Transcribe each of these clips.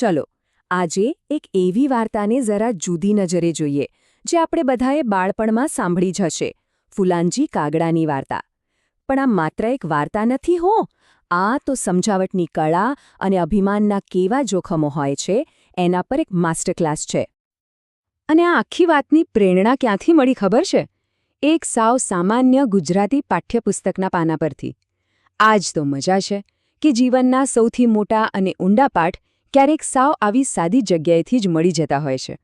ચલો આજે એક એવી વાર્તાને જરા જુદી નજરે જોઈએ જે આપણે બધાએ બાળપણમાં સાંભળી જ હશે, ફૂલાંજી કાગડાની વાર્તા. પણ આ માત્ર એક વાર્તા નથી હો, આ તો સમજાવટની કળા અને અભિમાનના કેવા જોખમો હોય છે એના પર એક માસ્ટર ક્લાસ છે. અને આ આખી વાતની પ્રેરણા ક્યાંથી મળી ખબર છે? એક સાવ સામાન્ય ગુજરાતી પાઠ્યપુસ્તકના પાના પરથી. આ જ તો મજા છે કે જીવનના સૌથી મોટા અને ઊંડા પાઠ ક્યારેક સાવ આવી સાદી જગ્યાએથી જ મળી જતા હોય છે.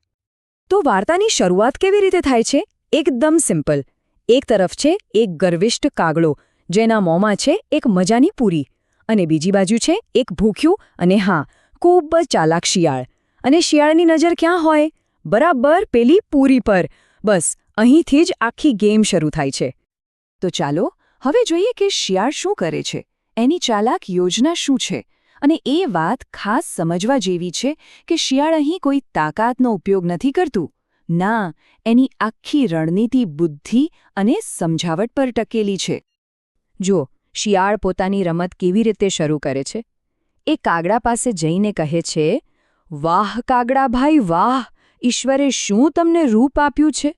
તો વાર્તાની શરૂઆત કેવી રીતે થાય છે? એકદમ સિમ્પલ. એક તરફ છે એક ગર્વિષ્ઠ કાગડો જેના મોંમાં છે એક મજાની પૂરી, અને બીજી બાજુ છે એક ભૂખ્યું અને હા ખૂબ જ ચાલાક શિયાળ. અને શિયાળની નજર ક્યાં હોય? બરાબર પેલી પૂરી પર. બસ અહીંથી જ આખી ગેમ શરૂ થાય છે. તો ચાલો હવે જોઈએ કે શિયાળ શું કરે છે, એની ચાલાક યોજના શું છે. અને એ વાત ખાસ સમજવા જેવી છે કે શિયાળ અહીં કોઈ તાકાતનો ઉપયોગ નથી કરતું. ના, એની આખી રણનીતિ બુદ્ધિ અને સમજાવટ પર ટકેલી છે. જો શિયાળ પોતાની રમત કેવી રીતે શરૂ કરે છે. એ કાગડા પાસે જઈને કહે છે, વાહ કાગડા ભાઈ વાહ, ઈશ્વરે શું તમને રૂપ આપ્યું છે.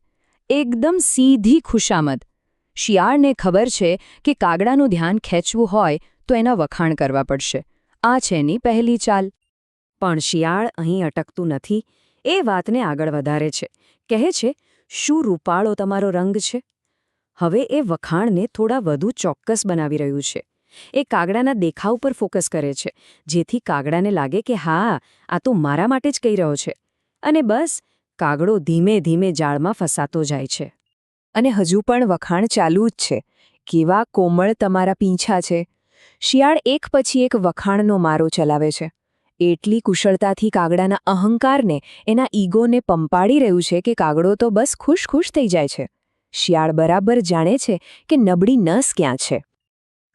એકદમ સીધી ખુશામદ. શિયાળને ખબર છે કે કાગડાનું ધ્યાન ખેંચવું હોય તો એના વખાણ કરવા પડશે. આ છે એની પહેલી ચાલ. પણ શિયાળ અહીં અટકતું નથી. એ વાતને આગળ વધારે છે. કહે છે, શું રૂપાળો તમારો રંગ છે. હવે એ વખાણને થોડા વધુ ચોક્કસ બનાવી રહ્યું છે. એ કાગડાના દેખાવ પર ફોકસ કરે છે, જેથી કાગડાને લાગે કે હા, આ તો મારા માટે જ કહી રહ્યો છે. અને બસ કાગડો ધીમે ધીમે જાળમાં ફસાતો જાય છે. અને હજુ પણ વખાણ ચાલુ જ છે. કેવા કોમળ તમારા પીંછા છે. શિયાળ એક પછી એક વખાણનો મારો ચલાવે છે. એટલી કુશળતાથી કાગડાના અહંકારને, એના ઈગોને પંપાડી રહ્યું છે કે કાગડો તો બસ ખુશ ખુશ થઈ જાય છે. શિયાળ બરાબર જાણે છે કે નબળી નસ ક્યાં છે.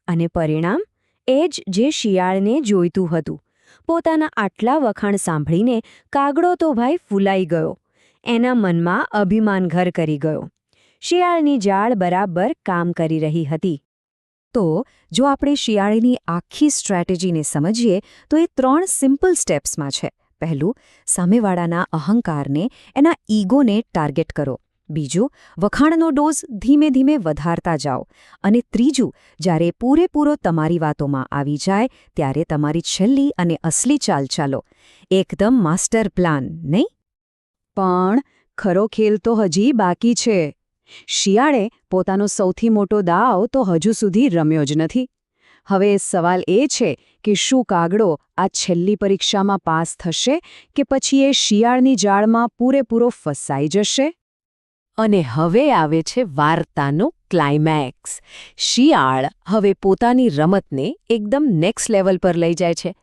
અને પરિણામ એ જ જે શિયાળને જોઈતું હતું. પોતાના આટલા વખાણ સાંભળીને કાગડો તો ભાઈ ફૂલાઈ ગયો. એના મનમાં અભિમાન ઘર કરી ગયો. શિયાળની જાળ બરાબર કામ કરી રહી હતી. તો જો આપણે શિયાળની આખી સ્ટ્રેટેજીને સમજીએ તો એ 3 સિમ્પલ સ્ટેપ્સમાં છે. પહેલું, સામેવાળાના અહંકારને, એના ઈગોને ટાર્ગેટ કરો. બીજું, વખાણનો ડોઝ ધીમે ધીમે વધારતા જાઓ. અને ત્રીજું, જ્યારે પૂરેપૂરો તમારી વાતોમાં આવી જાય ત્યારે તમારી છેલ્લી અને અસલી ચાલ ચાલો. એકદમ માસ્ટર પ્લાન, નહીં? પણ ખરો ખેલ તો હજી બાકી છે. શિયાળે પોતાનો સૌથી મોટો દાવ તો હજુ સુધી રમ્યો જ નથી. હવે સવાલ એ છે કે શું કાગડો આ છેલ્લી પરીક્ષામાં પાસ થશે કે પછી એ શિયાળની જાળમાં પૂરેપૂરો ફસાઈ જશે? અને હવે આવે છે વાર્તાનો ક્લાઇમેક્સ. શિયાળ હવે પોતાની રમતને એકદમ નેક્સ્ટ લેવલ પર લઈ જાય છે.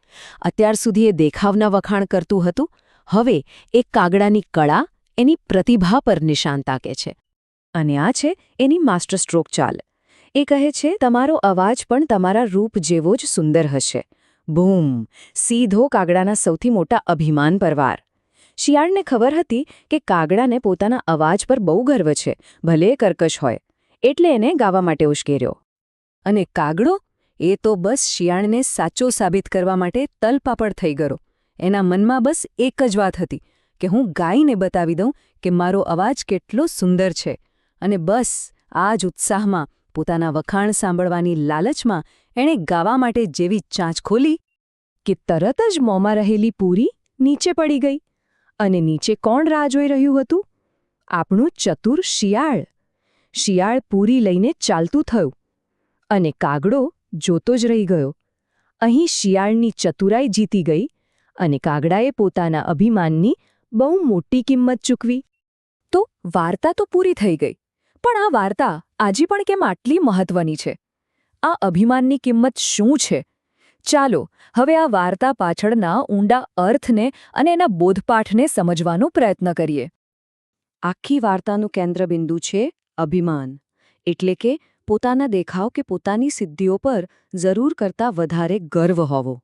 અત્યાર સુધી એ દેખાવના વખાણ કરતું હતું. હવે એ કાગડાની કળા, એની પ્રતિભા પર નિશાન તાકે છે. અને આ છે એની માસ્ટર સ્ટ્રોક ચાલ. એ કહે છે, તમારો અવાજ પણ તમારા રૂપ જેવો જ સુંદર હશે. બૂમ! સીધો કાગડાના સૌથી મોટા અભિમાન પર વાર. શિયાળને ખબર હતી કે કાગડાને પોતાના અવાજ પર બહુ ગર્વ છે, ભલે કર્કશ હોય. એટલે એને ગાવા માટે ઉશ્કેર્યો. અને કાગડો? એ તો બસ શિયાળને સાચો સાબિત કરવા માટે તલપાપડ થઈ ગયો. એના મનમાં બસ એક જ વાત હતી કે હું ગાઈને બતાવી દઉં કે મારો અવાજ કેટલો સુંદર છે. અને બસ આ જ ઉત્સાહમાં, પોતાના વખાણ સાંભળવાની લાલચમાં એણે ગાવા માટે જેવી ચાંચ ખોલી કે તરત જ મોંમાં રહેલી પૂરી નીચે પડી ગઈ. અને નીચે કોણ રાહ જોઈ રહ્યું હતું? આપણું ચતુર શિયાળ. શિયાળ પૂરી લઈને ચાલતું થયું. અને કાગડો જોતો જ રહી ગયો. અહીં શિયાળની ચતુરાઈ જીતી ગઈ અને કાગડાએ પોતાના અભિમાનની બહુ મોટી કિંમત ચૂકવી. તો વાર્તા તો પૂરી થઈ ગઈ. પણ આ વાર્તા આજે પણ કેમ આટલી મહત્વની છે? આ અભિમાનની કિંમત શું છે? ચાલો હવે આ વાર્તા પાછળના ઊંડા અર્થને અને એના બોધપાઠને સમજવાનો પ્રયત્ન કરીએ. આખી વાર્તાનું કેન્દ્રબિંદુ છે અભિમાન. એટલે કે પોતાના દેખાવ કે પોતાની સિદ્ધિઓ પર જરૂર કરતાં વધારે ગર્વ હોવો.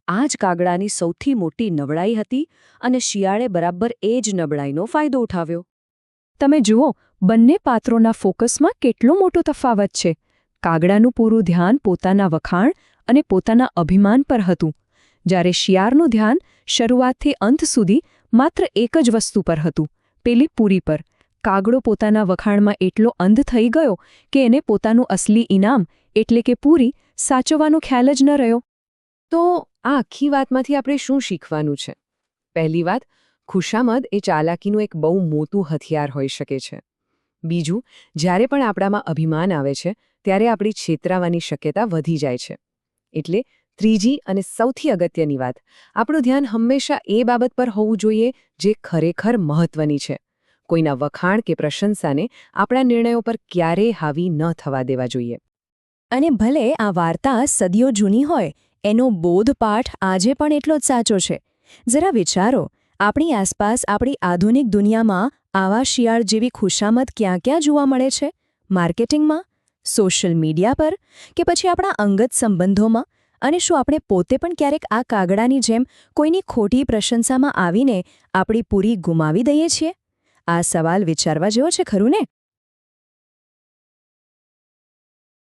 આ જ કાગડાની સૌથી મોટી નબળાઈ હતી અને શિયાળે બરાબર એ જ નબળાઈનો ફાયદો ઉઠાવ્યો. તમે જુઓ, બંને પાત્રોના ફોકસમાં કેટલો મોટો તફાવત છે. કાગડાનું પૂરું ધ્યાન પોતાના વખાણ અને પોતાના અભિમાન પર હતું, જ્યારે શિયાળનું ધ્યાન શરૂઆતથી અંત સુધી માત્ર એક જ વસ્તુ પર હતું, પેલી પૂરી પર. કાગડો પોતાના વખાણમાં એટલો અંધ થઈ ગયો કે એને પોતાનું અસલી ઇનામ એટલે કે પૂરી સાચવવાનો ખ્યાલ જ ન રહ્યો. તો આ આખી વાતમાંથી આપણે શું શીખવાનું છે? પહેલી વાત, ખુશામદ એ ચાલાકીનું એક બહુ મોટું હથિયાર હોઈ શકે છે. બીજું, જ્યારે પણ આપણામાં અભિમાન આવે છે ત્યારે આપણી છેતરાવાની શક્યતા વધી જાય છે. એટલે ત્રીજી અને સૌથી અગત્યની વાત, આપણું ધ્યાન હંમેશા એ બાબત પર હોવું જોઈએ જે ખરેખર મહત્વની છે. કોઈના વખાણ કે પ્રશંસાને આપણા નિર્ણયો પર ક્યારેય હાવી ન થવા દેવા જોઈએ. અને ભલે આ વાર્તા સદીઓ જૂની હોય, એનો બોધપાઠ આજે પણ એટલો જ સાચો છે. જરા વિચારો, આપણી આસપાસ આપણી આધુનિક દુનિયામાં આવા શિયાળ જેવી ખુશામત ક્યાં ક્યાં જોવા મળે છે? માર્કેટિંગમાં, સોશિયલ મીડિયા પર, કે પછી આપણા અંગત સંબંધોમાં? અને શું આપણે પોતે પણ ક્યારેક આ કાગડાની જેમ કોઈની ખોટી પ્રશંસામાં આવીને આપણી પૂરી ગુમાવી દઈએ છીએ? આ સવાલ વિચારવા જેવો છે, ખરું ને?